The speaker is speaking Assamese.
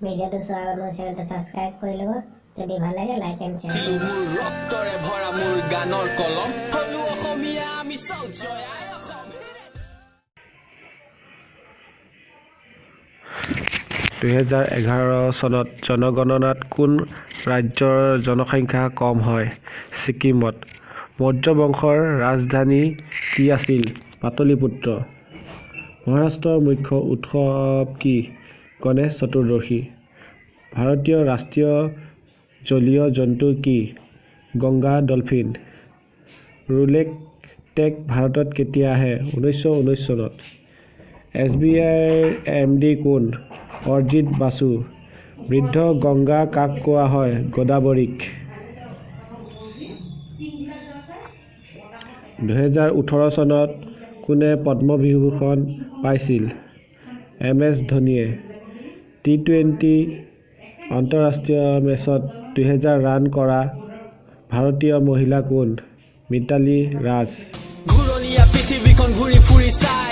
ভিডিওটো চোৱাৰ আগত মোৰ চেনেলটো সাবস্ক্ৰাইব কৰি ল'ব যদি ভাল লাগে লাইক এণ্ড শ্বেয়াৰ কৰিব ৰক্তৰে ভৰা মোৰ গানৰ কলম হলো অসমীয়া আমি সৌজয় অসম 2011 চনত জনগণনাত কোন ৰাজ্যৰ জনসংখ্যা কম হয় ছিকিমত মৌৰ্য বংশৰ ৰাজধানী কি আছিল পাটলিপুত্ৰ মহাৰাষ্ট্ৰৰ মুখ্য উৎসৱ কি গণেশ চতুৰ্দশী ভাৰতীয় ৰাষ্ট্ৰীয় জলীয় জন্তু কি গংগা ডলফিন ৰুলেট টেক ভাৰতত কেতিয়া আহে 1919 চনত SBIৰ MD কোন অৰজিত বাসু বৃদ্ধ গংগা কাক কোৱা হয় গোদাবৰীক 2018 চনত কোনে পদ্মবিভূষণ পাইছিল MS ধোনীয়ে T20 আন্তঃৰাষ্ট্ৰীয় মেচত 2000 ৰান কৰা ভাৰতীয় মহিলা কোন মিতালী ৰাজ ঘূৰণীয়া পৃথিৱীখন ঘূৰি ফুৰি চাই